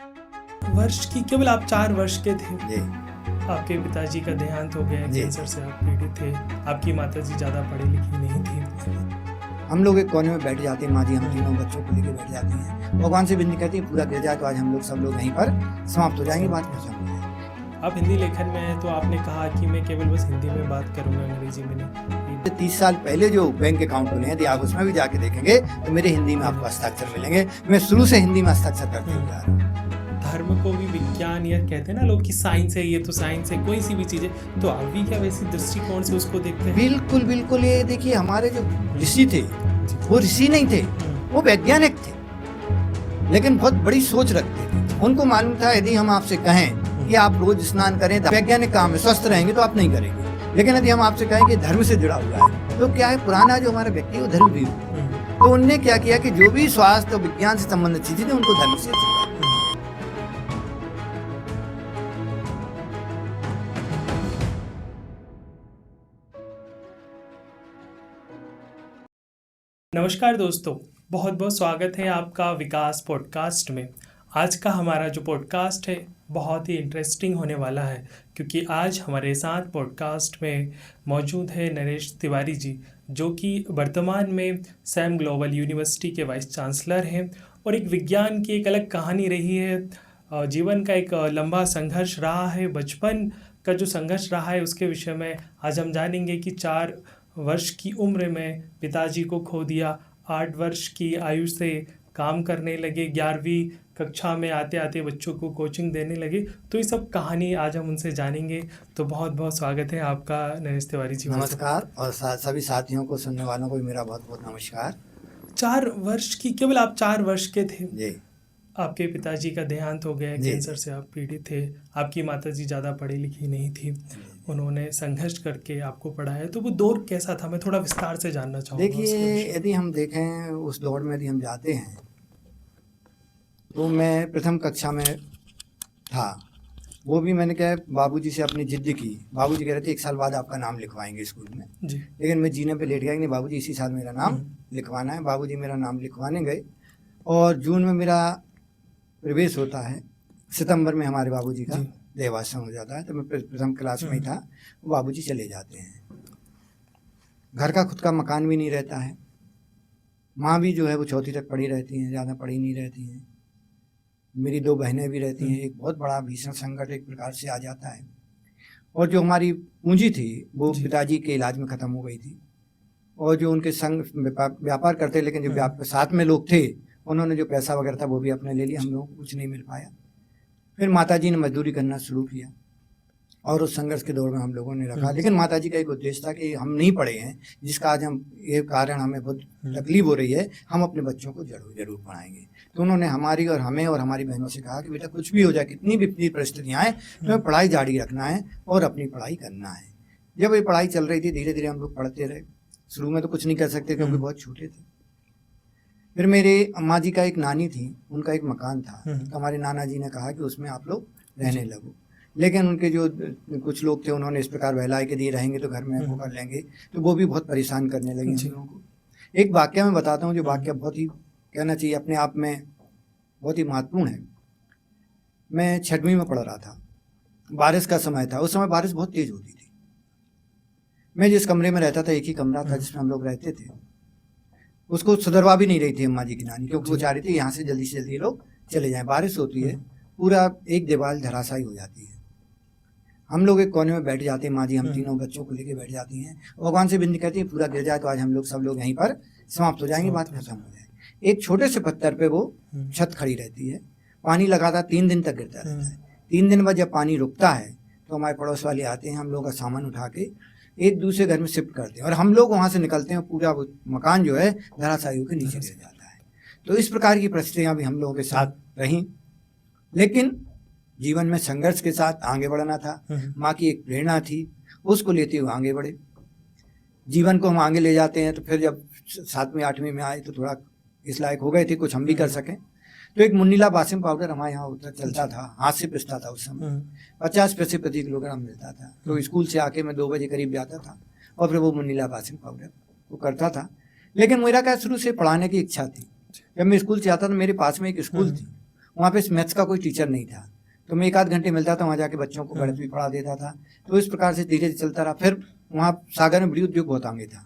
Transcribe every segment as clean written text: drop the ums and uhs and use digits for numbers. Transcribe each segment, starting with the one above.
वर्ष की केवल आप 4 वर्ष के थे। जी आपके पिताजी का देहांत हो गया, जी। कैंसर से आप पीड़ित थे। आपकी माताजी ज़्यादा पढ़ी लिखी नहीं थी। हम लोग एक कोने में बैठ जाते हैं, माँ जी हम तीनों बच्चों को लेके बैठ जाती हैं। भगवान से विनती करती है पूरा गिर जाए तो आज हम लोग सब लोग यहीं पर समाप्त हो जाएंगे, बात खत्म हो जाएगी। आप हिंदी लेखन में हैं तो आपने कहा कि मैं केवल बस हिंदी में बात करूंगा, अंग्रेजी में नहीं। 30 साल पहले जो बैंक अकाउंट खुले हैं, यदि आप उसमें भी जाके देखेंगे तो मेरे हिंदी में आपको हस्ताक्षर मिलेंगे। मैं शुरू से हिंदी में हस्ताक्षर करते हुए आ रहा हूँ। धर्म को भी विज्ञान, या कहते हैं ना लोग कि साइंस है, ये तो साइंस है, कोई सी भी चीज़ है, तो आप भी क्या वैसी दृष्टिकोण से उसको देखते हैं? बिल्कुल बिल्कुल। ये देखिए, हमारे जो ऋषि थे वो ऋषि नहीं थे, वो वैज्ञानिक थे, लेकिन बहुत बड़ी सोच रखते थे। उनको मालूम था यदि हम आपसे कहें कि आप रोज स्नान करें, वैज्ञानिक काम है, स्वस्थ रहेंगे, तो आप नहीं करेंगे। लेकिन यदि हम आपसे कहें कि धर्म से जुड़ा हुआ है, तो क्या है, पुराना जो हमारा व्यक्ति है वो धर्म भी है। तो उनने क्या किया कि जो भी स्वास्थ्य और विज्ञान से संबंधित चीजें थी उनको धर्म से जोड़ा। नमस्कार दोस्तों, बहुत बहुत स्वागत है आपका विकास पॉडकास्ट में। आज का हमारा जो पॉडकास्ट है बहुत ही इंटरेस्टिंग होने वाला है, क्योंकि आज हमारे साथ पॉडकास्ट में मौजूद है नरेश तिवारी जी, जो कि वर्तमान में सैम ग्लोबल यूनिवर्सिटी के वाइस चांसलर हैं। और एक विज्ञान की एक अलग कहानी रही है, जीवन का एक लंबा संघर्ष रहा है, बचपन का जो संघर्ष रहा है उसके विषय में आज हम जानेंगे कि 4 वर्ष की उम्र में पिताजी को खो दिया, 8 वर्ष की आयु से काम करने लगे, 11वीं कक्षा में आते आते बच्चों को कोचिंग देने लगे। तो ये सब कहानी आज हम उनसे जानेंगे। तो बहुत बहुत स्वागत है आपका नरेश तिवारी जी। नमस्कार, और सभी साथियों को, सुनने वालों को भी मेरा बहुत बहुत नमस्कार। 4 वर्ष की, केवल आप 4 वर्ष के थे, जी आपके पिताजी का देहांत हो गया, कैंसर से आप पीड़ित थे। आपकी माताजी ज़्यादा पढ़ी लिखी नहीं थी, उन्होंने संघर्ष करके आपको पढ़ाया। तो वो दौर कैसा था, मैं थोड़ा विस्तार से जानना चाहूँगा। देखिए, यदि हम देखें उस दौर में यदि हम जाते हैं तो मैं प्रथम कक्षा में था। वो भी मैंने क्या है, बाबूजी से अपनी जिद की। बाबूजी कह रहे थे 1 साल बाद आपका नाम लिखवाएंगे स्कूल में जी। लेकिन मैं जीने पे लेट गया कि नहीं बाबूजी, इसी साल मेरा नाम लिखवाना है। बाबूजी मेरा नाम लिखवाने गए और जून में मेरा प्रवेश होता है, सितंबर में हमारे बाबूजी का देहावसान हो जाता है। तो मैं प्रथम क्लास में ही था, बाबूजी चले जाते हैं। घर का खुद का मकान भी नहीं रहता है। माँ भी जो है वो चौथी तक पढ़ी रहती हैं, ज़्यादा पढ़ी नहीं रहती हैं। मेरी 2 बहनें भी रहती हैं। एक बहुत बड़ा भीषण संकट एक प्रकार से आ जाता है, और जो हमारी पूंजी थी वो पिताजी के इलाज में ख़त्म हो गई थी। और जो उनके संग व्यापार करते, लेकिन जो साथ में लोग थे, उन्होंने जो पैसा वगैरह था वो भी अपने ले लिया, हम लोगों को कुछ नहीं मिल पाया। फिर माताजी ने मजदूरी करना शुरू किया और उस संघर्ष के दौर में हम लोगों ने रखा। लेकिन माताजी का एक उद्देश्य था कि हम नहीं पढ़े हैं, जिसका आज हम ये कारण हमें बहुत तकलीफ हो रही है, हम अपने बच्चों को जरूर पढ़ाएंगे। तो उन्होंने हमारी और हमें और हमारी बहनों से कहा कि बेटा कुछ भी हो जाए, कितनी भी परिस्थितियाँ आए, तुम्हें पढ़ाई जारी रखना है और अपनी पढ़ाई करना है। जब ये पढ़ाई चल रही थी, धीरे धीरे हम लोग पढ़ते रहे। शुरू में तो कुछ नहीं कर सकते क्योंकि बहुत छोटे थे। फिर मेरे अम्मा जी का एक नानी थी, उनका एक मकान था। तो हमारे नाना जी ने कहा कि उसमें आप लोग रहने लगो। लेकिन उनके जो कुछ लोग थे, उन्होंने इस प्रकार बहलाए के दिए रहेंगे तो घर में वो कर लेंगे, तो वो भी बहुत परेशान करने लगे हम लोगों को। एक वाक्य मैं बताता हूँ, जो वाक्य बहुत ही कहना चाहिए अपने आप में बहुत ही महत्वपूर्ण है। मैं 6वीं में पढ़ रहा था, बारिश का समय था। उस समय बारिश बहुत तेज होती थी। मैं जिस कमरे में रहता था, एक ही कमरा था जिसमें हम लोग रहते थे, उसको सुधरवा भी नहीं रही थी अम्मा जी की नानी, क्योंकि वो चाह रही थी यहाँ से जल्दी लोग चले जाएं। बारिश होती है, पूरा एक दीवार धराशायी हो जाती है। हम लोग एक कोने में बैठ जाते हैं, माँ जी हम तीनों बच्चों को लेके बैठ जाती हैं। भगवान से विनती करती है पूरा गिर जाए तो आज हम लोग सब लोग यहीं पर समाप्त हो जाएंगे, बात खत्म हो जाए। एक छोटे से पत्थर पे वो छत खड़ी रहती है। पानी लगातार 3 दिन तक गिरता रहता है। 3 दिन बाद जब पानी रुकता है तो हमारे पड़ोस वाले आते हैं, हम लोग का सामान उठा के एक दूसरे घर में शिफ्ट करते हैं और हम लोग वहाँ से निकलते हैं। पूरा मकान जो है धराशायी के नीचे गिर जाता है। तो इस प्रकार की परिस्थितियाँ भी हम लोगों के साथ रहीं, लेकिन जीवन में संघर्ष के साथ आगे बढ़ना था। माँ की एक प्रेरणा थी, उसको लेते हुए आगे बढ़े। जीवन को हम आगे ले जाते हैं। तो फिर जब 7वीं 8वीं में आए तो थोड़ा इस लायक हो गए थे कुछ हम भी कर सकें। तो एक मुन्नीला बासिम पाउडर हमारे यहाँ उधर चलता था, हाथ से पिसता था। उस समय 50 पैसे प्रति किलोग्राम मिलता था। तो स्कूल से आके मैं 2 बजे करीब जाता था और फिर वो मुन्नीला बासिम पाउडर वो करता था। लेकिन मेरा क्या शुरू से पढ़ाने की इच्छा थी। जब मैं स्कूल से आता था, मेरे पास में एक स्कूल थी, वहाँ पे मैथ्स का कोई टीचर नहीं था, तो मैं 1 आध घंटे मिलता था, वहाँ जाके बच्चों को गणित भी पढ़ा देता था। तो इस प्रकार से धीरे धीरे चलता रहा। फिर वहाँ सागर में बीड़ी उद्योग बहुत आगे था,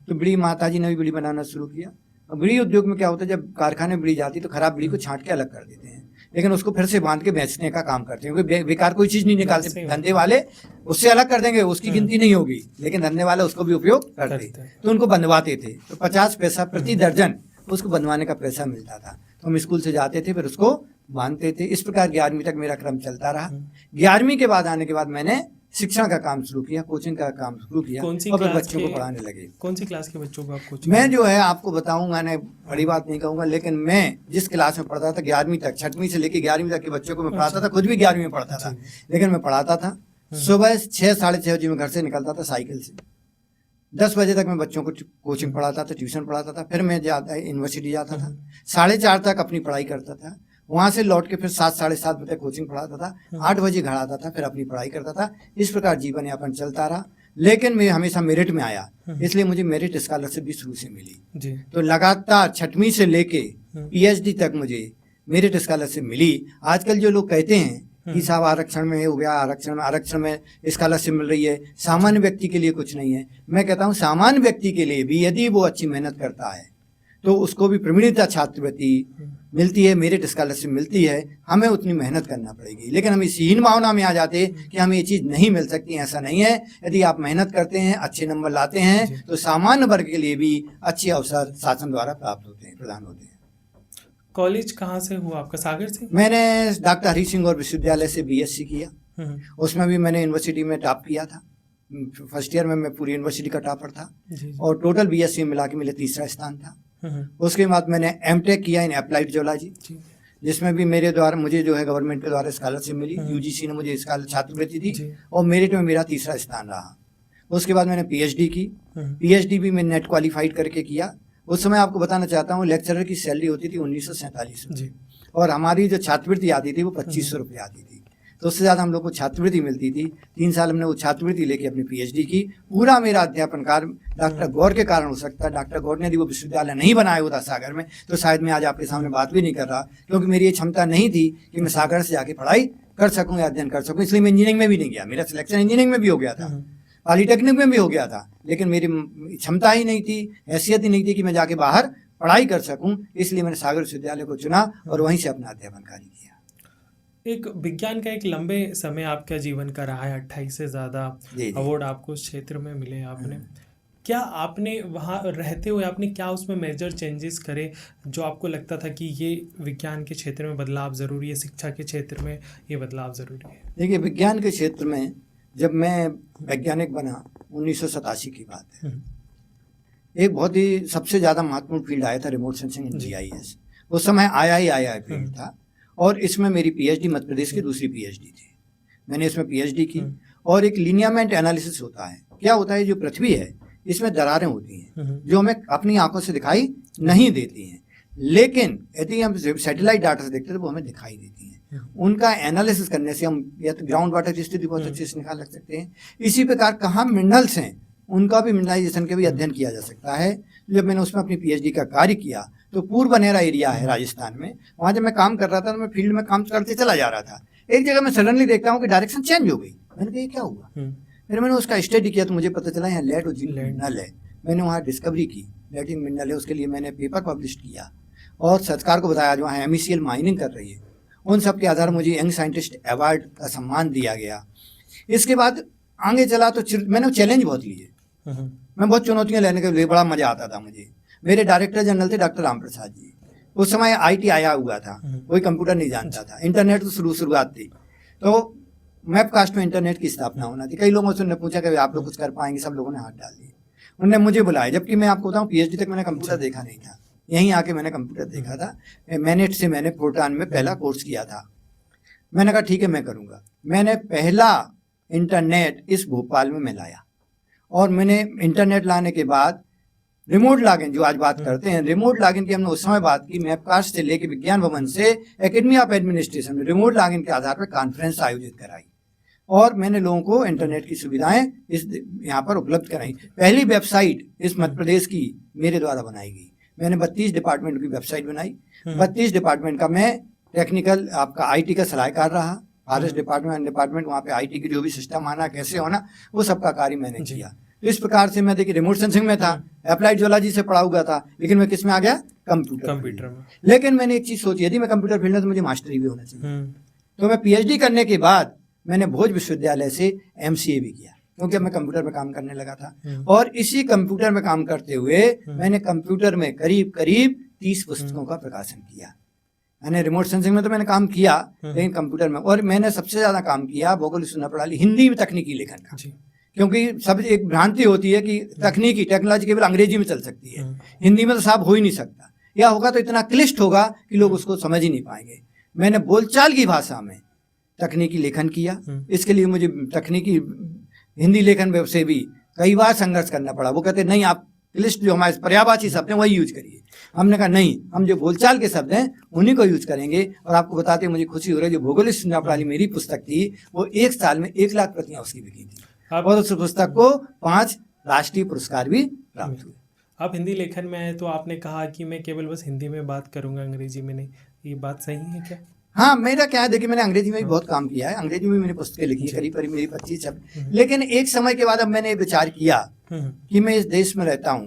तो बीड़ी माताजी ने भी बीड़ी बनाना शुरू किया। और बीड़ी उद्योग में क्या होता है, जब कारखाने में बीड़ी जाती तो खराब बीड़ी को छांट के अलग कर देते हैं, लेकिन उसको फिर से बांध के बेचने का काम करते हैं, क्योंकि बेकार कोई चीज नहीं निकालते। धंधे वाले उससे अलग कर देंगे, उसकी गिनती नहीं होगी, लेकिन धंधे वाले उसको भी उपयोग करते, तो उनको बंधवाते थे। तो 50 पैसा प्रति दर्जन उसको बंधवाने का पैसा मिलता था। तो हम स्कूल से जाते थे, फिर उसको बांधते थे। इस प्रकार 11वीं तक मेरा क्रम चलता रहा। 11वीं के बाद आने के बाद मैंने शिक्षण का काम शुरू किया, कोचिंग का काम शुरू किया, और फिर बच्चों को पढ़ाने लगे। कौन सी क्लास के बच्चों को आप कोचिंग? मैं जो है आपको बताऊंगा, मैं बड़ी बात नहीं कहूंगा, लेकिन मैं जिस क्लास में पढ़ता था 11वीं तक, 6वीं से लेकर 11वीं तक के बच्चों को मैं पढ़ाता था। खुद भी 11वीं में पढ़ता था, लेकिन मैं पढ़ाता था। सुबह 6 साढ़े 6 बजे मैं घर से निकलता था साइकिल से, 10 बजे तक मैं बच्चों को कोचिंग पढ़ाता था, ट्यूशन पढ़ाता था। फिर मैं यूनिवर्सिटी जाता था, 4:30 तक अपनी पढ़ाई करता था। वहां से लौट के फिर 7 साढ़े 7 बजे कोचिंग पढ़ाता था, 8 बजे घर आता था, फिर अपनी पढ़ाई करता था। इस प्रकार जीवन यापन चलता रहा। लेकिन मैं हमेशा मेरिट में आया, इसलिए मुझे मेरिट स्कॉलरशिप भी शुरू से मिली जी। तो लगातार 6वीं से लेके PhD तक मुझे मेरिट स्कॉलरशिप मिली। आजकल जो लोग कहते हैं कि साहब आरक्षण में हो गया, आरक्षण में स्कॉलरशिप मिल रही है, सामान्य व्यक्ति के लिए कुछ नहीं है। मैं कहता हूँ सामान्य व्यक्ति के लिए भी यदि वो अच्छी मेहनत करता है तो उसको भी प्रवीणता छात्रवृत्ति मिलती है, मेरिट स्कॉलरशिप मिलती है। हमें उतनी मेहनत करना पड़ेगी, लेकिन हम इस हीन भावना में आ जाते कि हमें ये चीज़ नहीं मिल सकती। ऐसा नहीं है। यदि आप मेहनत करते हैं, अच्छे नंबर लाते हैं, तो सामान्य वर्ग के लिए भी अच्छे अवसर शासन द्वारा प्राप्त होते हैं, प्रदान होते हैं। कॉलेज कहाँ से हुआ आपका? सागर से? मैंने डॉक्टर हरी सिंह और विश्वविद्यालय से BSc किया। उसमें भी मैंने यूनिवर्सिटी में टॉप किया था। फर्स्ट ईयर में मैं पूरी यूनिवर्सिटी का टॉपर था, और टोटल BSc में मिला के मेरे 3रा स्थान था। उसके बाद मैंने M.Tech किया इन अप्लाइड जियोलॉजी, जिसमें भी मेरे द्वारा मुझे जो है गवर्नमेंट के द्वारा स्कॉलरशिप मिली। UGC ने मुझे छात्रवृत्ति दी, और मेरिट में मेरा 3रा स्थान रहा। उसके बाद मैंने PhD की। PhD भी मैं नेट क्वालिफाइड करके किया। उस समय आपको बताना चाहता हूँ, लेक्चरर की सैलरी होती थी 1947 रुपये, और हमारी जो छात्रवृत्ति आती थी वो 2500 रुपये आती थी। तो उससे ज़्यादा हम लोग को छात्रवृत्ति मिलती थी। 3 साल हमने वो छात्रवृत्ति लेके अपनी PhD की। पूरा मेरा अध्यापन कार्य डॉक्टर गौर के कारण हो सकता है। डॉक्टर गौर ने यदि वो विश्वविद्यालय नहीं बनाया होता सागर में, तो शायद मैं आज आपके सामने बात भी नहीं कर रहा, क्योंकि मेरी ये क्षमता नहीं थी कि मैं सागर से जाके पढ़ाई कर सकूँ या अध्ययन कर सकूँ। इसलिए मैं इंजीनियरिंग में भी नहीं गया। मेरा सिलेक्शन इंजीनियरिंग में भी हो गया था, पॉलीटेक्निक में भी हो गया था, लेकिन मेरी क्षमता ही नहीं थी, हैसियत ही नहीं थी कि मैं जाके बाहर पढ़ाई कर सकूं। इसलिए मैंने सागर विश्वविद्यालय को चुना और वहीं से अपना अध्यापन कार्य किया। एक विज्ञान का एक लंबे समय आपका जीवन का रहा है, 28 से ज़्यादा अवार्ड आपको उस क्षेत्र में मिले आपने। क्या आपने वहाँ रहते हुए आपने क्या उसमें मेजर चेंजेस करे जो आपको लगता था कि ये विज्ञान के क्षेत्र में बदलाव ज़रूरी है, शिक्षा के क्षेत्र में ये बदलाव ज़रूरी है? देखिए, विज्ञान के क्षेत्र में जब मैं वैज्ञानिक बना 1987 की बात है, एक बहुत ही सबसे ज़्यादा महत्वपूर्ण फील्ड आया था रिमोट सेंसिंग एंड GIS। उस समय आया फील्ड था, और इसमें मेरी PhD मध्य प्रदेश की दूसरी PhD थी। मैंने इसमें PhD की। और एक लिनियामेंट एनालिसिस होता है। क्या होता है, जो पृथ्वी है इसमें दरारें होती हैं जो हमें अपनी आंखों से दिखाई नहीं देती हैं, लेकिन यदि हम सैटेलाइट डाटा से देखते हैं तो वो हमें दिखाई देती हैं। उनका एनालिसिस करने से हम या तो ग्राउंड वाटर की स्थिति बहुत अच्छे से निकाल सकते हैं। इसी प्रकार कहाँ मिनरल्स हैं उनका भी मिनरलाइजेशन का भी अध्ययन किया जा सकता है। जब मैंने उसमें अपनी PhD का कार्य किया तो पूर्व बनेरा एरिया है राजस्थान में, वहाँ जब मैं काम कर रहा था तो मैं फील्ड में काम करते चला जा रहा था। एक जगह मैं सडनली देखता हूँ कि डायरेक्शन चेंज हो गई। मैंने कहा ये क्या हुआ? फिर मैंने उसका स्टडी किया तो मुझे पता चला यहाँ लेड और जिंक मिनरल है। मैंने वहाँ डिस्कवरी की लेड मिनरल है, उसके लिए मैंने पेपर पब्लिश किया और सरकार को बताया जो वहाँ MECL माइनिंग कर रही है। उन सब के आधार मुझे यंग साइंटिस्ट अवार्ड का सम्मान दिया गया। इसके बाद आगे चला तो मैंने चैलेंज बहुत लिए। मैं बहुत चुनौतियाँ लेने के लिए बड़ा मजा आता था मुझे। मेरे डायरेक्टर जनरल थे डॉक्टर राम प्रसाद जी। उस समय IT आया हुआ था, कोई कंप्यूटर नहीं जानता था, इंटरनेट तो शुरुआत थी। तो मैपकास्ट में इंटरनेट की स्थापना होना थी। कई लोगों से उन्होंने पूछा कि आप लोग कुछ कर पाएंगे, सब लोगों ने हाथ डाल दिए। उन्होंने मुझे बुलाया, जबकि मैं आपको बताऊँ PhD तक मैंने कंप्यूटर देखा नहीं था। यहीं आके मैंने कंप्यूटर देखा था। मैनेट से मैंने फोरट्रान में पहला कोर्स किया था। मैंने कहा ठीक है मैं करूँगा। मैंने पहला इंटरनेट इस भोपाल में मैं लाया, और मैंने इंटरनेट लाने के बाद रिमोट लॉगिन जो आज बात करते हैं, रिमोट लॉगिन की हमने उस समय बात की। मैपकास्ट से लेके विज्ञान भवन से एकेडमी ऑफ एडमिनिस्ट्रेशन में रिमोट लॉगिन के आधार पर कॉन्फ्रेंस आयोजित कराई, और मैंने लोगों को इंटरनेट की सुविधाएं इस यहाँ पर उपलब्ध कराई। पहली वेबसाइट इस मध्य प्रदेश की मेरे द्वारा बनाई गई। मैंने 32 डिपार्टमेंट की वेबसाइट बनाई। 32 डिपार्टमेंट का मैं टेक्निकल आपका आईटी का सलाहकार रहा, फॉरेस्ट डिपार्टमेंट वहाँ पे आईटी की जो भी सिस्टम आना कैसे होना वो सबका कार्य मैंने किया। तो इस प्रकार से मैं देखिए रिमोट सेंसिंग में था, अप्लाइड ज्योलॉजी से पढ़ा हुआ था, लेकिन मैं किस में आ गया, कंप्यूटर में। लेकिन मैंने एक चीज सोची, यदि मैं कंप्यूटर फील्ड में तो मुझे मास्टरी भी होना चाहिए। तो मैं पीएचडी करने के बाद मैंने भोज विश्वविद्यालय से एमसीए भी किया, क्योंकि मैं कंप्यूटर में काम करने लगा था। और इसी कंप्यूटर में काम करते हुए मैंने कंप्यूटर में करीब 30 पुस्तकों का प्रकाशन किया। मैंने रिमोट सेंसिंग में तो मैंने काम किया, लेकिन कंप्यूटर में, और मैंने सबसे ज्यादा काम किया भौगोलिक सूचना प्रणाली हिंदी में तकनीकी लेखन का। क्योंकि सब एक भ्रांति होती है कि तकनीकी टेक्नोलॉजी केवल अंग्रेजी में चल सकती है, हिंदी में तो साहब हो ही नहीं सकता, या होगा तो इतना क्लिष्ट होगा कि लोग उसको समझ ही नहीं पाएंगे। मैंने बोलचाल की भाषा में तकनीकी लेखन किया। इसके लिए मुझे तकनीकी हिंदी लेखन से भी कई बार संघर्ष करना पड़ा। वो कहते नहीं, आप क्लिष्ट जो हमारे पर्यायवाची शब्द हैं वही यूज करिए। हमने कहा नहीं, हम जो बोलचाल के शब्द हैं उन्हीं को यूज करेंगे। और आपको बताते मुझे खुशी हो रही है, जो भौगोलिक सूचना प्रणाली मेरी पुस्तक थी वो 1 साल में 1 लाख प्रतियां उसकी बिकी थी, और उस पुस्तक को 5 राष्ट्रीय पुरस्कार भी प्राप्त हुए। आप हिंदी लेखन में आए तो आपने कहा कि मैं केवल बस हिंदी में बात करूंगा, अंग्रेजी में नहीं, ये बात सही है क्या? हाँ, मेरा क्या है, देखिए मैंने अंग्रेजी में भी बहुत काम किया है, अंग्रेजी में मैंने पुस्तकें लिखी है, करीब मेरी 25 शब्द। लेकिन एक समय के बाद अब मैंने विचार किया कि मैं इस देश में रहता हूँ,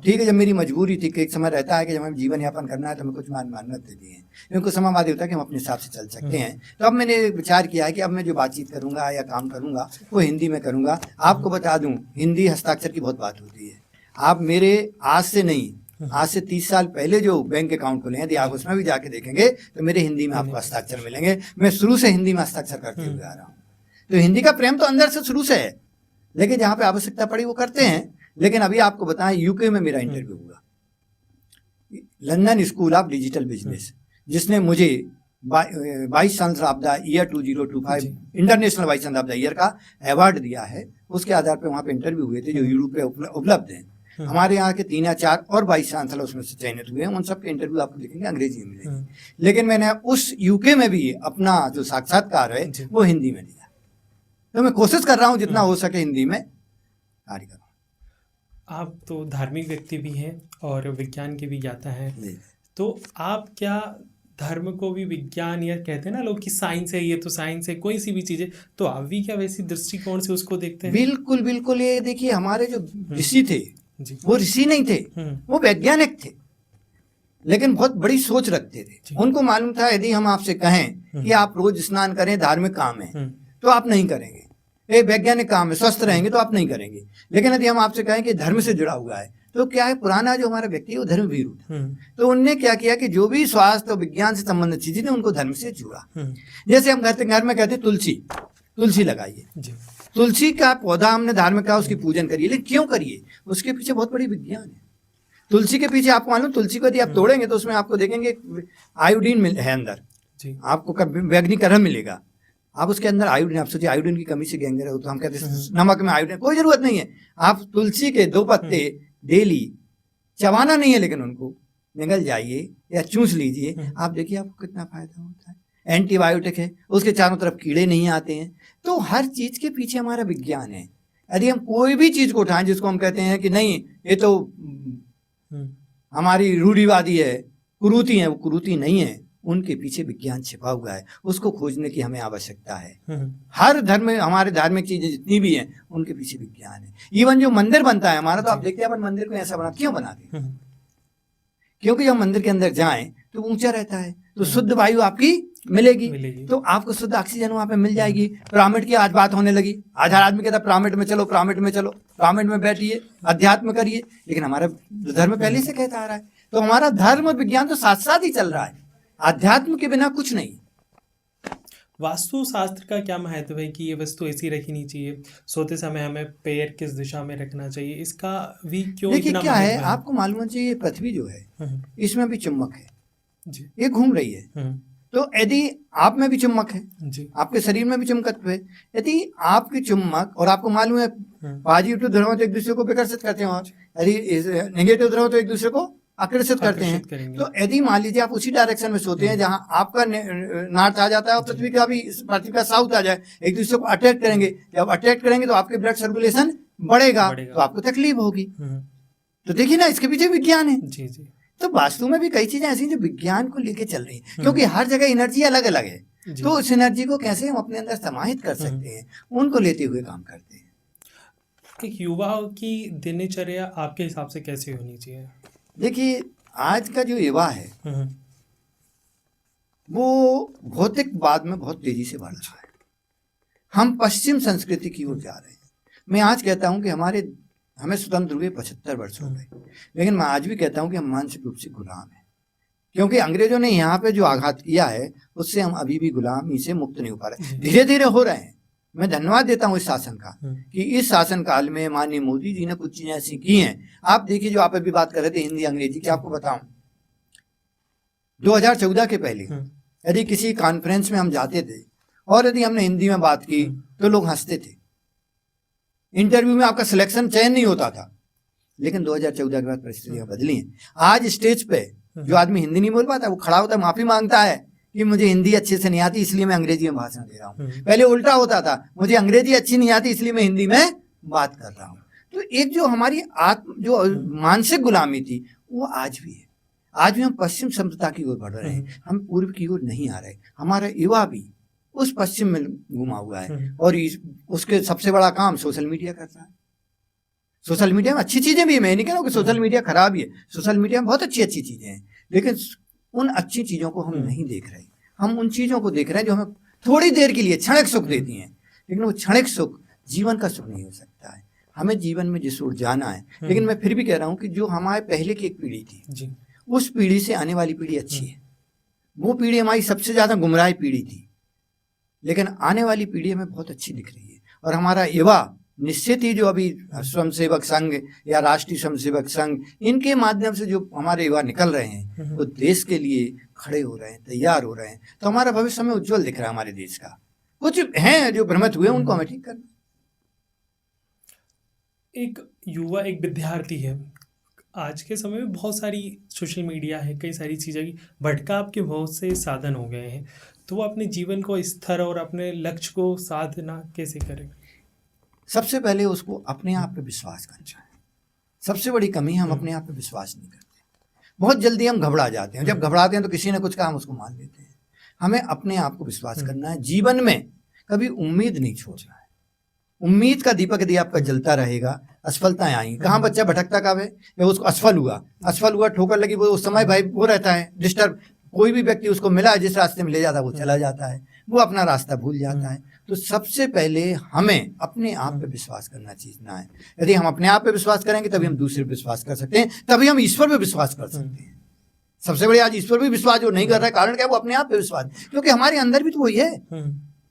ठीक है, जब मेरी मजबूरी थी कि एक समय रहता है कि जब हमें जीवन यापन करना है तो हमें कुछ मान्यता देती है, क्योंकि समाजवाद होता है कि हम अपने हिसाब से चल सकते हैं। तो अब मैंने विचार किया है कि अब मैं जो बातचीत करूंगा या काम करूंगा वो हिंदी में करूंगा। आपको बता दूं, हिंदी हस्ताक्षर की बहुत बात होती है। आप मेरे आज से नहीं, आज से 30 साल पहले जो बैंक अकाउंट खुले हैं, यदि आप उसमें भी जाके देखेंगे तो मेरे हिंदी में आपको हस्ताक्षर मिलेंगे। मैं शुरू से हिंदी में हस्ताक्षर करते हुए आ रहा हूँ। तो हिंदी का प्रेम तो अंदर से शुरू से है, लेकिन जहाँ पे आवश्यकता पड़ी वो करते हैं। लेकिन अभी आपको बताएं, यूके में मेरा इंटरव्यू हुआ, London school of digital business, जिसने मुझे vice chancellor of the year 2025 international vice chancellor of the year का अवार्ड दिया है। उसके आधार पर वहाँ पे इंटरव्यू हुए थे जो यूरोप पे उपलब्ध हैं। हमारे यहाँ के 3 या 4 और वाइस चांसलर उसमें से चयनित हुए हैं। उन सबके इंटरव्यू आपको देखेंगे अंग्रेजी में मिलेंगे, लेकिन मैंने उस यूके में भी अपना जो साक्षात्कार है वो हिंदी में दिया। तो मैं कोशिश कर रहा हूँ जितना हो सके हिंदी में कार्य करूँ। आप तो धार्मिक व्यक्ति भी हैं और विज्ञान के भी ज्ञाता हैं, तो आप क्या धर्म को भी विज्ञान, या कहते हैं ना लोग कि साइंस है, ये तो साइंस है, कोई सी भी चीज़ है, तो आप भी क्या वैसी दृष्टिकोण से उसको देखते हैं? बिल्कुल बिल्कुल। ये देखिए, हमारे जो ऋषि थे वो ऋषि नहीं थे, वो वैज्ञानिक थे, लेकिन बहुत बड़ी सोच रखते थे। उनको मालूम था यदि हम आपसे कहें कि आप रोज स्नान करें, धार्मिक काम है, तो आप नहीं करेंगे। ये वैज्ञानिक काम है, स्वस्थ रहेंगे तो आप नहीं करेंगे। लेकिन यदि हम आपसे कहें कि धर्म से जुड़ा हुआ है, तो क्या है, पुराना जो हमारा व्यक्ति है वो धर्म भीरू था। तो उनने क्या किया कि जो भी स्वास्थ्य और विज्ञान से संबंधित चीजें उनको धर्म से जुड़ा। जैसे हम घर में कहते हैं तुलसी लगाइए, तुलसी का पौधा हमने धार्मिक का उसकी पूजन करिए, लेकिन क्यों करिए, उसके पीछे बहुत बड़ी विज्ञान है। तुलसी के पीछे आपको मालूम, तुलसी को यदि आप तोड़ेंगे तो उसमें आपको देखेंगे आयोडीन है अंदर, आपको वैज्ञानिकरण मिलेगा। आप उसके अंदर आयोडीन, आप सोचिए आयोडीन की कमी से गैंग्रीन हो तो हम कहते हैं नमक में आयोडीन, कोई जरूरत नहीं है। आप तुलसी के 2 पत्ते डेली, चबाना नहीं है लेकिन उनको निगल जाइए या चूस लीजिए, आप देखिए आपको कितना फायदा होता है। एंटीबायोटिक है, उसके चारों तरफ कीड़े नहीं आते हैं। तो हर चीज के पीछे हमारा विज्ञान है। यदि हम कोई भी चीज को उठाएं जिसको हम कहते हैं कि नहीं ये तो हमारी रूढ़िवादी है, कुरीति है, वो कुरीति नहीं है, उनके पीछे विज्ञान छिपा हुआ है, उसको खोजने की हमें आवश्यकता है। हर धर्म में हमारे धार्मिक चीजें जितनी भी हैं उनके पीछे विज्ञान है। इवन जो मंदिर बनता है हमारा, तो आप देखते हैं अपन मंदिर को ऐसा क्यों बनाते हैं, क्योंकि जब मंदिर के अंदर जाएं तो ऊंचा रहता है, तो शुद्ध वायु आपकी मिलेगी, तो आपको शुद्ध ऑक्सीजन वहां पे मिल जाएगी। पिरामिड की आज बात होने लगी, आज हर आदमी कहता है पिरामिड में चलो, पिरामिड में चलो, पिरामिड में बैठिए, अध्यात्म करिए, लेकिन हमारा धर्म पहले से कहता आ रहा है। तो हमारा धर्म और विज्ञान तो साथ साथ ही चल रहा है, अध्यात्म के बिना कुछ नहीं। वास्तु शास्त्र का क्या महत्व है कि ये वस्तु ऐसी रखनी चाहिए, सोते समय हमें पैर किस दिशा में रखना चाहिए, इसका भी क्यों देखिए क्या है, आपको मालूम है ये पृथ्वी जो है इसमें भी चुंबक है जी, ये घूम रही है। तो यदि आप में भी चुम्बक है जी, आपके शरीर में भी चुंबकत्व है, यदि आपकी चुम्बक, और आपको मालूम है पॉजिटिव ध्रुव तो एक दूसरे को विकर्षित करते हैं, यदि नेगेटिव ध्रुव तो एक दूसरे को आकर्षित करते हैं। तो यदि मान लीजिए आप उसी डायरेक्शन में सोते हैं जहां आपका नॉर्थ आ जाता है और पृथ्वी का साउथ आ जाए, एक दूसरे को अट्रैक्ट करेंगे, जब अट्रैक्ट करेंगे तो आपके ब्लड सर्कुलेशन बढ़ेगा, तो आपको तकलीफ होगी। तो देखिए ना, इसके पीछे विज्ञान है जी जी। तो वास्तु में भी कई चीजें ऐसी हैं जो विज्ञान को लेके चल रही हैं, क्योंकि हर जगह एनर्जी अलग अलग है, जी। तो उस एनर्जी को कैसे हम अपने अंदर समाहित कर सकते हैं, उनको लेते हुए काम करते हैं। एक युवा की दिनचर्या आपके हिसाब से कैसी होनी चाहिए? देखिए, आज का जो युवा है हम्म, वो भौतिकवाद में बहुत तेजी से बढ़ रहा है। हम पश्चिम संस्कृति की ओर जा रहे हैं। मैं आज कहता हूं कि हमें स्वतंत्र हुए 75 वर्ष हो गए, लेकिन मैं आज भी कहता हूं कि हम मानसिक रूप से गुलाम हैं, क्योंकि अंग्रेजों ने यहाँ पे जो आघात किया है उससे हम अभी भी गुलामी से मुक्त नहीं हो पा रहे। धीरे धीरे हो रहे हैं। मैं धन्यवाद देता हूँ इस शासन का कि इस शासन काल में माननीय मोदी जी ने कुछ चीजें ऐसी की हैं। आप देखिए, जो आप अभी बात कर रहे थे हिंदी अंग्रेजी की, आपको बताऊं 2014 के पहले यदि किसी कॉन्फ्रेंस में हम जाते थे और यदि हमने हिंदी में बात की तो लोग हंसते थे, इंटरव्यू में आपका सिलेक्शन चयन नहीं होता था। लेकिन 2014 के बाद परिस्थितियां बदली हैं। आज स्टेज पे जो आदमी हिंदी नहीं बोल पाता वो खड़ा होता है, माफी मांगता है कि मुझे हिंदी अच्छे से नहीं आती इसलिए मैं अंग्रेजी में भाषण दे रहा हूँ। पहले उल्टा होता था, मुझे अंग्रेजी अच्छी नहीं आती इसलिए मैं हिंदी में बात कर रहा हूँ। तो एक जो हमारी जो मानसिक गुलामी थी वो आज भी है। आज भी हम पश्चिम सभ्यता की ओर बढ़ रहे हैं, हम पूर्व की ओर नहीं आ रहे। हमारा युवा भी उस पश्चिम में घुमा हुआ है और उसके सबसे बड़ा काम सोशल मीडिया करता है। सोशल मीडिया में अच्छी चीजें भी है, मैं नहीं कह रहा हूँ कि सोशल मीडिया खराब ही है। सोशल मीडिया में बहुत अच्छी अच्छी चीजें हैं, लेकिन उन अच्छी चीजों को हम नहीं देख रहे। हम उन चीजों को देख रहे हैं जो हमें थोड़ी देर के लिए क्षणिक सुख देती हैं, लेकिन वो क्षणिक सुख जीवन का सुख नहीं हो सकता है। हमें जीवन में जिस ओर जाना है। लेकिन मैं फिर भी कह रहा हूँ कि जो हमारे पहले की एक पीढ़ी थी जी। उस पीढ़ी से आने वाली पीढ़ी अच्छी है। वो पीढ़ी हमारी सबसे ज्यादा गुमराह पीढ़ी थी, लेकिन आने वाली पीढ़ी हमें बहुत अच्छी दिख रही है। और हमारा युवा निश्चित ही जो अभी स्वयंसेवक संघ या राष्ट्रीय स्वयंसेवक संघ, इनके माध्यम से जो हमारे युवा निकल रहे हैं वो देश के लिए खड़े हो रहे हैं, तैयार हो रहे हैं। तो हमारा भविष्य हमें उज्जवल दिख रहा है। हमारे देश का कुछ हैं जो भ्रमित हुए, उनको हमें ठीक करना। एक युवा, एक विद्यार्थी है, आज के समय में बहुत सारी सोशल मीडिया है, कई सारी चीज़ें की भटकाव के बहुत से साधन हो गए हैं, तो वो अपने जीवन को स्थिर और अपने लक्ष्य को साधना कैसे करे? सबसे पहले उसको अपने आप पे विश्वास करना चाहिए। सबसे बड़ी कमी हम अपने आप पे विश्वास नहीं करते। बहुत जल्दी हम घबरा जाते हैं। जब घबराते हैं तो किसी ने कुछ कहा हम उसको मान लेते हैं। हमें अपने आप को विश्वास करना है। जीवन में कभी उम्मीद नहीं छोड़ना है। उम्मीद का दीपक यदि आपका जलता रहेगा, असफलताएं आएंगी। कहाँ बच्चा भटकता कब है? जब उसको असफल हुआ, ठोकर लगी, वो उस समय भाई वो रहता है डिस्टर्ब। कोई भी व्यक्ति उसको मिला जिस रास्ते में ले जाता है वो चला जाता है, वो अपना रास्ता भूल जाता है। तो सबसे पहले हमें अपने आप पे विश्वास करना सीखना है। यदि हम अपने आप पे विश्वास करेंगे तभी हम दूसरे पे विश्वास कर सकते हैं, तभी हम ईश्वर पे विश्वास कर सकते हैं। सबसे बड़ी आज ईश्वर पे विश्वास जो नहीं कर रहा है, कारण क्या है? वो अपने आप पे विश्वास, क्योंकि हमारे अंदर भी तो वही है।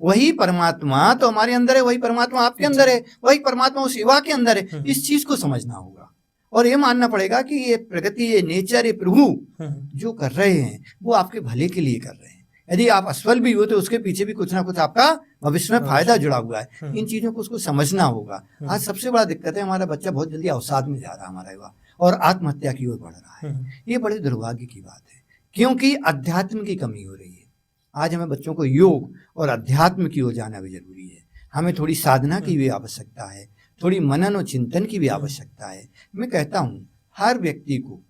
वही परमात्मा तो हमारे अंदर है, वही परमात्मा आपके अंदर है, वही परमात्मा उस युवा के अंदर है। इस चीज को समझना होगा और ये मानना पड़ेगा कि ये प्रकृति, ये नेचर, ये प्रभु जो कर रहे हैं वो आपके भले के लिए कर रहे हैं। यदि आप असफल भी हो तो उसके पीछे भी कुछ ना कुछ आपका भविष्य में फायदा जुड़ा हुआ है। इन चीजों को उसको समझना होगा। आज सबसे बड़ा दिक्कत है हमारा बच्चा बहुत जल्दी अवसाद में जा रहा है, हमारा युवा, और आत्महत्या की ओर बढ़ रहा है। ये बड़े दुर्भाग्य की बात है, क्योंकि अध्यात्म की कमी हो रही है। आज हमें बच्चों को योग और अध्यात्म की ओर जाना भी जरूरी है। हमें थोड़ी साधना की भी आवश्यकता है, थोड़ी मनन और चिंतन की भी आवश्यकता है। मैं कहता हूँ हर व्यक्ति को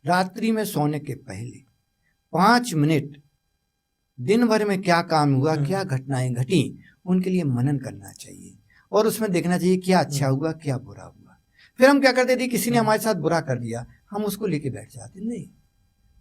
रात्रि में सोने के पहले 5 मिनट दिन भर में क्या काम हुआ, क्या घटनाएं घटी, उनके लिए मनन करना चाहिए और उसमें देखना चाहिए क्या अच्छा हुआ, क्या बुरा हुआ। फिर हम क्या करते थे, किसी ने हमारे साथ बुरा कर दिया, हम उसको लेके बैठ जाते, नहीं,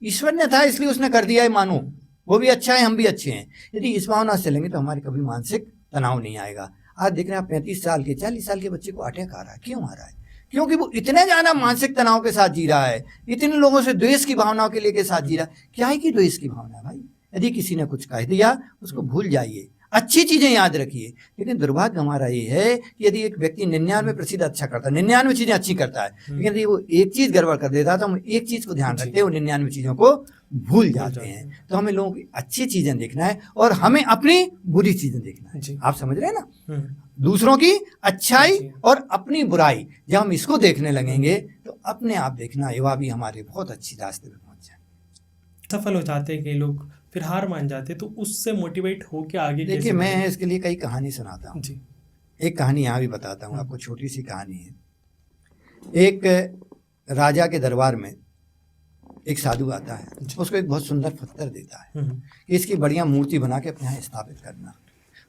ईश्वर ने था इसलिए उसने कर दिया है, मानो वो भी अच्छा है, हम भी अच्छे हैं। यदि इस भावना से चलेंगे तो हमारे कभी मानसिक तनाव नहीं आएगा। आज देख रहे हैं 35 साल के 40 साल के बच्चे को अटैक आ रहा है। क्यों आ रहा है? क्योंकि वो इतने ज्यादा मानसिक तनाव के साथ जी रहा है, इतने लोगों से द्वेष की भावनाओं के लिए के साथ जी रहा है। क्या है कि द्वेष की भावना भाई? यदि किसी ने कुछ कह दिया उसको भूल जाइए, अच्छी चीजें याद रखिए। लेकिन दुर्भाग्य हमारा ये है कि यदि एक व्यक्ति 99% अच्छा करता है, 99 चीजें अच्छी करता है, लेकिन यदि वो एक चीज गड़बड़ कर देता है तो हम एक चीज को ध्यान रखते हैं, वो 99 चीजों को भूल जाते हैं। तो हमें लोगों की अच्छी चीजें देखना है और हमें अपनी बुरी चीजें देखना है। आप समझ रहे हैं ना? दूसरों की अच्छाई और अपनी बुराई जब हम इसको देखने लगेंगे तो अपने आप देखना युवा भी हमारे बहुत अच्छी रास्ते पे पहुंच जाए। सफल हो जाते हैं कई लोग, फिर हार मान जाते, तो उससे मोटिवेट होके आगे देखिए, मैं इसके लिए कई कहानी सुनाता हूँ जी। एक कहानी यहाँ भी बताता हूँ आपको, छोटी सी कहानी है। एक राजा के दरबार में एक साधु आता है, जी। उसको एक बहुत सुंदर पत्थर देता है हम्म, कि इसकी बढ़िया मूर्ति बना के अपने यहाँ स्थापित करना।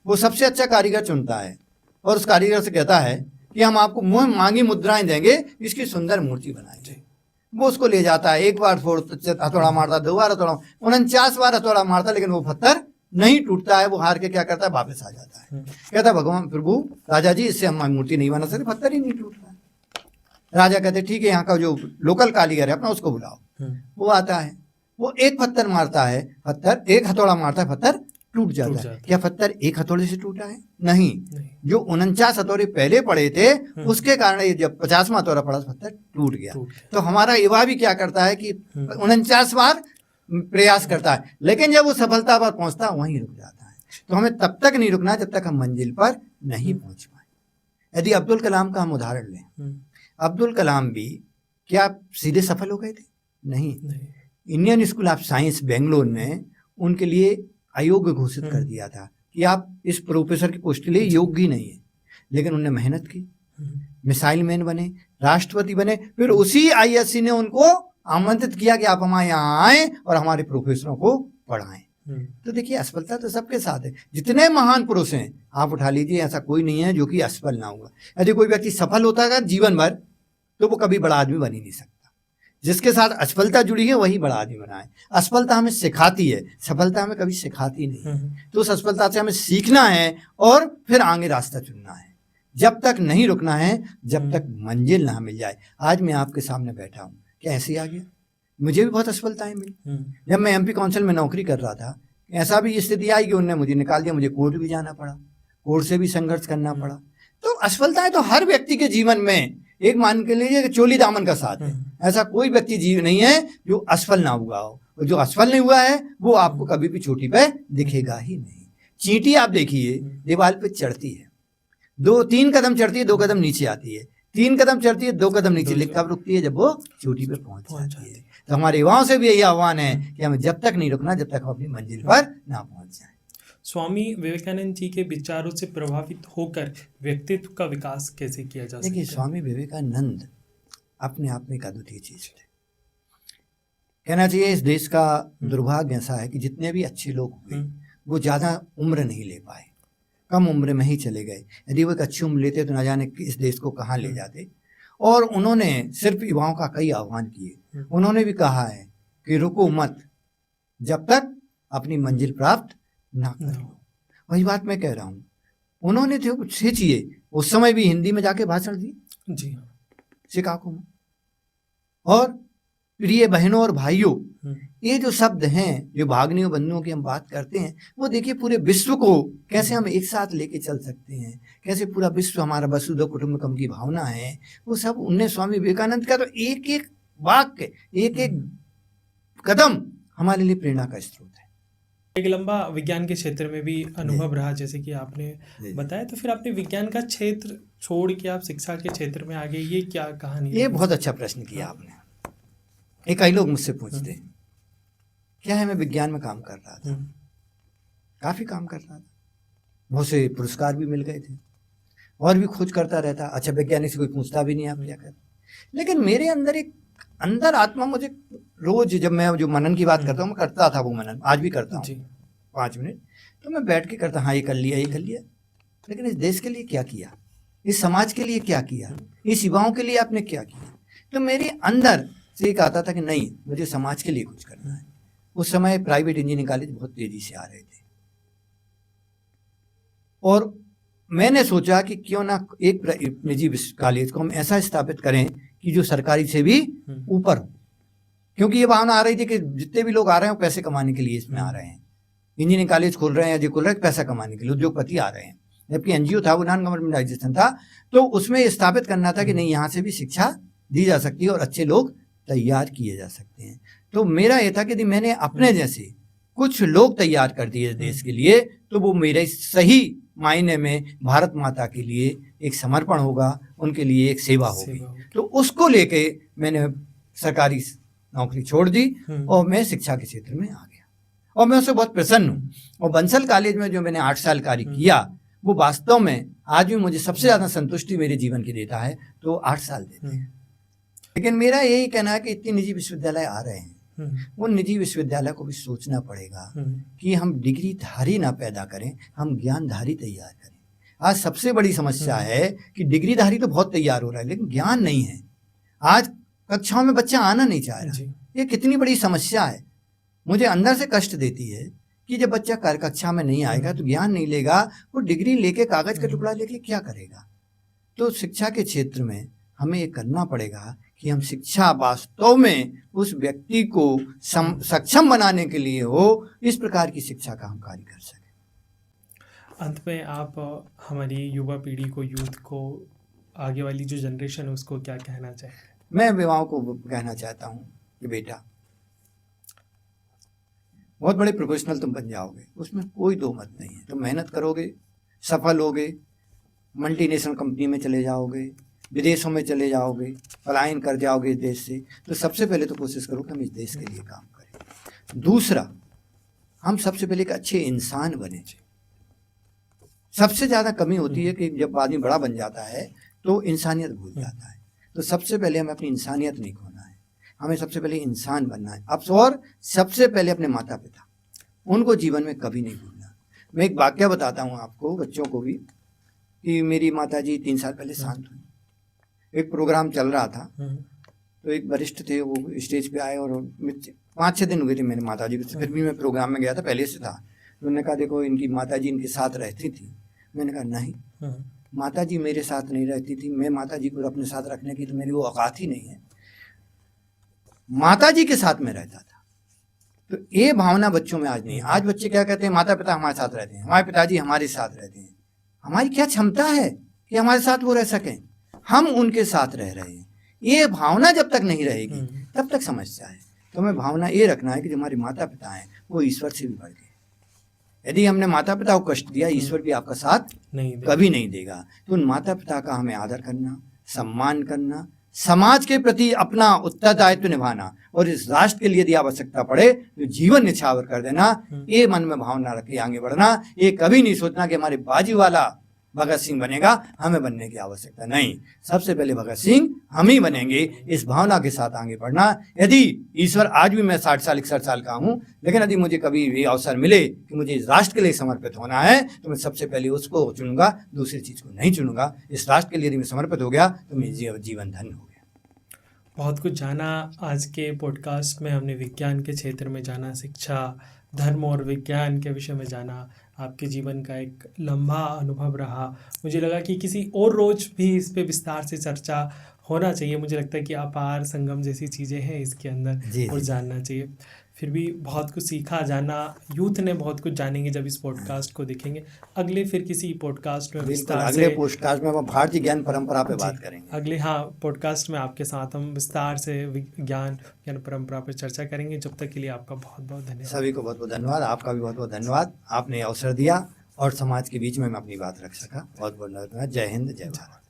वो सबसे अच्छा कारीगर चुनता है और उस कारीगर से कहता है कि हम आपको मुंह मांगी मुद्राएं देंगे, इसकी सुंदर मूर्ति बनाएंगे। जी। वो उसको ले जाता है, एक बार हथौड़ा मारता, 2 बार हथौड़ा, 49 बार हथौड़ा मारता, लेकिन वो पत्थर नहीं टूटता है। वो हार के क्या करता है, वापस आ जाता है। कहता है भगवान प्रभु राजा जी, इससे हम मूर्ति नहीं बना सकते, पत्थर ही नहीं टूटता है। राजा कहते ठीक है, यहाँ का जो लोकल कारीगर है अपना उसको बुलाओ। वो आता है, वो एक पत्थर मारता है, पत्थर एक हथौड़ा मारता है, पत्थर टूट जाता है। क्या पत्थर एक हथौड़े से टूटा है? नहीं, जो 49 हथौड़े पहले पड़े थे उसके कारण ये जब 50वां हथौड़ा पड़ा पत्थर टूट गया। तो हमारा युवा भी क्या करता है कि 49 बार प्रयास करता है, लेकिन जब वो सफलता पर पहुंचता है वहीं रुक जाता है। तो हमें तब तक नहीं रुकना जब तक हम मंजिल पर नहीं पहुंच पाए। यदि अब्दुल कलाम का हम उदाहरण लें, अब्दुल कलाम भी क्या सीधे सफल हो गए थे? नहीं। Indian school of science Bangalore ने उनके लिए अयोग्य घोषित कर दिया था कि आप इस प्रोफेसर की पोस्ट के लिए योग्य ही नहीं है, लेकिन उन्होंने मेहनत की, मिसाइल मैन बने, राष्ट्रपति बने। फिर उसी आईएससी ने उनको आमंत्रित किया कि आप हमारे यहाँ आए और हमारे प्रोफेसरों को पढ़ाएं। तो देखिए, असफलता तो सबके साथ है। जितने महान पुरुष हैं आप उठा लीजिए, ऐसा कोई नहीं है जो कि असफल ना हुआ। यदि कोई व्यक्ति सफल होता है जीवन भर, तो वो कभी बड़ा आदमी बन ही नहीं सकता। जिसके साथ असफलता जुड़ी है वही बड़ा आदमी बना है। असफलता हमें सिखाती है, सफलता हमें कभी सिखाती नहीं। तो उस असफलता से हमें सीखना है और फिर आगे रास्ता चुनना है। जब तक नहीं रुकना है, जब तक मंजिल ना मिल जाए। आज मैं आपके सामने बैठा हूँ, क्या ऐसे ही आ गया? मुझे भी बहुत असफलताएं मिली। जब मैं एमपी काउंसिल में नौकरी कर रहा था, ऐसा भी स्थिति आई कि उन्होंने मुझे निकाल दिया, मुझे कोर्ट भी जाना पड़ा, कोर्ट से भी संघर्ष करना पड़ा। तो असफलताएं तो हर व्यक्ति के जीवन में एक मान के लिए चोली दामन का साथ है। ऐसा कोई व्यक्ति जीव नहीं है जो असफल ना हुआ हो, और जो असफल नहीं हुआ है वो आपको कभी भी चोटी पे दिखेगा ही नहीं। चींटी आप देखिए दीवार पे चढ़ती है, 2-3 कदम चढ़ती है, 2 कदम नीचे आती है, 3 कदम चढ़ती है, 2 कदम नीचे, लेकिन कब रुकती है? जब वो चोटी पे पहुंच जाती है। तो हमारे युवाओं से भी यही आह्वान है कि हमें जब तक नहीं रुकना, जब तक हम अपनी मंजिल पर ना पहुंच जाए। स्वामी विवेकानंद जी के विचारों से प्रभावित होकर व्यक्तित्व का विकास कैसे किया जा सकता है? देखिए, स्वामी विवेकानंद अपने आप में एक अद्वितीय चीज थे। कहना चाहिए इस देश का दुर्भाग्य ऐसा है कि जितने भी अच्छे लोग हुए वो ज्यादा उम्र नहीं ले पाए, कम उम्र में ही चले गए। यदि वो एक अच्छी उम्र लेते तो न जाने इस देश को कहाँ ले जाते। और उन्होंने सिर्फ युवाओं का कई आह्वान किए। उन्होंने भी कहा है कि रुको मत जब तक अपनी मंजिल प्राप्त ना कर लो। वही बात मैं कह रहा हूँ। उन्होंने जो कुछ चाहिए उस समय भी हिंदी में जाके भाषण दिए जी शिकागो में। और प्रिय बहनों और भाइयों, ये जो शब्द हैं, जो भाग्नियों बंधुओं की हम बात करते हैं, वो देखिए पूरे विश्व को कैसे हम एक साथ लेके चल सकते हैं, कैसे पूरा विश्व हमारा वसुधैव कुटुंबकम की भावना है, वो सब उनने स्वामी विवेकानंद का तो एक एक वाक्य, एक एक कदम हमारे लिए प्रेरणा का स्रोत है। एक लंबा विज्ञान के क्षेत्र में भी अनुभव रहा, जैसे कि आपने बताया। तो फिर आपने विज्ञान का क्षेत्र छोड़ के आप शिक्षा के क्षेत्र में आ गए, ये क्या कहानी? ये बहुत अच्छा प्रश्न किया आपने। एक कई लोग मुझसे पूछते हैं क्या है, मैं विज्ञान में काम कर रहा था, काफी काम कर रहा था, बहुत से पुरस्कार भी मिल गए थे और भी खोज करता रहता। अच्छा, वैज्ञानिक से कोई पूछता भी नहीं आप क्या कर, लेकिन मेरे अंदर एक अंदर आत्मा मुझे रोज जब मैं जो मनन की बात करता हूँ, मैं करता था वो मनन, आज भी करता हूँ 5 मिनट, तो मैं बैठ के करता, हाँ ये कर लिया, ये कर लिया, लेकिन इस देश के लिए क्या किया, इस समाज के लिए क्या किया, इस युवाओं के लिए आपने क्या किया। तो मेरे अंदर से एक आता था कि नहीं, मुझे समाज के लिए कुछ करना है। उस समय प्राइवेट इंजीनियरिंग कॉलेज बहुत तेजी से आ रहे थे और मैंने सोचा कि क्यों ना एक निजी कॉलेज को हम ऐसा स्थापित करें कि जो सरकारी से भी ऊपर हो, क्योंकि ये भावना आ रही थी कि जितने भी लोग आ रहे हैं वो पैसे कमाने के लिए इसमें आ रहे हैं, इंजीनियरिंग कॉलेज खोल रहे हैं, जो खोल रहे हैं पैसा कमाने के लिए, उद्योगपति आ रहे हैं। जबकि एनजीओ था, वो नॉन गवर्नमेंट ऑर्गेनाइजेशन था, तो उसमें स्थापित करना था कि नहीं, यहाँ से भी शिक्षा दी जा सकती है और अच्छे लोग तैयार किए जा सकते हैं। तो मेरा ये था कि यदि मैंने अपने जैसे कुछ लोग तैयार कर दिए देश के लिए, तो वो मेरे सही मायने में भारत माता के लिए एक समर्पण होगा, उनके लिए एक सेवा होगी। तो उसको लेके मैंने सरकारी नौकरी छोड़ दी और मैं शिक्षा के क्षेत्र में आ गया और मैं उससे बहुत प्रसन्न हूँ। और बंसल कॉलेज में जो मैंने 8 साल कार्य किया, वो वास्तव में आज भी मुझे सबसे ज़्यादा संतुष्टि मेरे जीवन की देता है, तो 8 साल देते हैं। लेकिन मेरा यही कहना है कि इतने निजी विश्वविद्यालय आ रहे हैं, वो निजी विश्वविद्यालय को भी सोचना पड़ेगा कि हम डिग्रीधारी ना पैदा करें, हम ज्ञानधारी तैयार करें। आज सबसे बड़ी समस्या है कि डिग्रीधारी तो बहुत तैयार हो रहा है लेकिन ज्ञान नहीं है। आज कक्षाओं में बच्चा आना नहीं चाह रहा। ये कितनी बड़ी समस्या है, मुझे अंदर से कष्ट देती है कि जब बच्चा कक्षा में नहीं आएगा तो ज्ञान नहीं लेगा, वो डिग्री लेके कागज का टुकड़ा लेके क्या करेगा। तो शिक्षा के क्षेत्र में हमें ये करना पड़ेगा कि हम शिक्षा वास्तव में उस व्यक्ति को सक्षम बनाने के लिए हो, इस प्रकार की शिक्षा का हम कार्य कर सकें। अंत में आप हमारी युवा पीढ़ी को, यूथ को, आगे वाली जो जनरेशन है उसको क्या कहना चाहें? मैं युवाओं को कहना चाहता हूँ कि बेटा बहुत बड़े प्रोफेशनल तुम बन जाओगे, उसमें कोई दो मत नहीं है। तुम मेहनत करोगे, सफल होगे, मल्टीनेशनल कंपनी में चले जाओगे, विदेशों में चले जाओगे, पलायन कर जाओगे इस देश से। तो सबसे पहले तो कोशिश करो कि हम इस देश के लिए काम करें। दूसरा, हम सबसे पहले एक अच्छे इंसान बने। सबसे ज़्यादा कमी होती है कि जब आदमी बड़ा बन जाता है तो इंसानियत भूल जाता है। तो सबसे पहले हमें अपनी इंसानियत नहीं खोना है, हमें सबसे पहले इंसान बनना है। अब और सबसे पहले अपने माता पिता, उनको जीवन में कभी नहीं भूलना। मैं एक वाक्य बताता हूँ आपको, बच्चों को भी, कि मेरी माताजी 3 साल पहले शांत हुई। एक प्रोग्राम चल रहा था तो एक वरिष्ठ थे, वो स्टेज पे आए और 5-6 दिन हुए थे मेरे माताजी को, फिर भी मैं प्रोग्राम में गया था, पहले से था। उन्होंने कहा देखो इनकी माताजी इनके साथ रहती थी। मैंने कहा नहीं, माताजी मेरे साथ नहीं रहती थी, मैं माताजी को अपने साथ रखने की तो मेरी वो औकात ही नहीं है। माताजी के साथ में रहता था। तो ये भावना बच्चों में आज नहीं है। आज बच्चे क्या कहते हैं, माता पिता हमारे साथ रहते हैं, हमारे पिताजी हमारे साथ रहते हैं। हमारी क्या क्षमता है कि हमारे साथ वो रह सकें? हम उनके साथ रह रहे हैं। ये भावना जब तक नहीं रहेगी तब तक समस्या है। तो हमें भावना ये रखना है कि जो हमारे माता पिता हैं वो ईश्वर से भी बढ़ गए। यदि हमने माता पिता को कष्ट दिया, ईश्वर भी आपका साथ कभी नहीं देगा। तो उन माता पिता का हमें आदर करना, सम्मान करना, समाज के प्रति अपना उत्तरदायित्व निभाना और इस राष्ट्र के लिए यदि आवश्यकता पड़े तो जीवन निछावर कर देना, ये मन में भावना रख के आगे बढ़ना। ये कभी नहीं सोचना कि हमारे बाजी वाला भगत सिंह बनेगा, हमें बनने की आवश्यकता नहीं। सबसे पहले भगत सिंह हम ही बनेंगे, इस भावना के साथ आगे बढ़ना। यदि ईश्वर, आज भी मैं 60 साल 61 साल का हूँ, लेकिन यदि मुझे कभी भी अवसर मिले कि मुझे इस राष्ट्र के लिए समर्पित होना है तो मैं सबसे पहले उसको चुनूंगा, दूसरी चीज़ को नहीं चुनूंगा। इस राष्ट्र के लिए यदि मैं समर्पित हो गया तो मेरा जीवन धन्य हो गया। बहुत कुछ जाना आज के पॉडकास्ट में हमने। विज्ञान के क्षेत्र में जाना, शिक्षा, धर्म और विज्ञान के विषय में जाना। आपके जीवन का एक लंबा अनुभव रहा। मुझे लगा कि किसी और रोज भी इस पे विस्तार से चर्चा होना चाहिए। मुझे लगता है कि अपार संगम जैसी चीज़ें हैं इसके अंदर और जानना चाहिए। फिर भी बहुत कुछ सीखा, जाना, यूथ ने बहुत कुछ जानेंगे जब इस पॉडकास्ट को देखेंगे। अगले फिर किसी पॉडकास्ट में विस्तार से, अगले पॉडकास्ट में हम भारतीय ज्ञान परंपरा पे बात करेंगे। अगले पॉडकास्ट में आपके साथ हम विस्तार से ज्ञान परंपरा पर चर्चा करेंगे। जब तक के लिए आपका बहुत बहुत धन्यवाद। सभी को बहुत बहुत धन्यवाद। आपका भी बहुत बहुत धन्यवाद। आपने अवसर दिया और समाज के बीच में मैं अपनी बात रख सका। बहुत बहुत धन्यवाद। जय हिंद, जय भारत।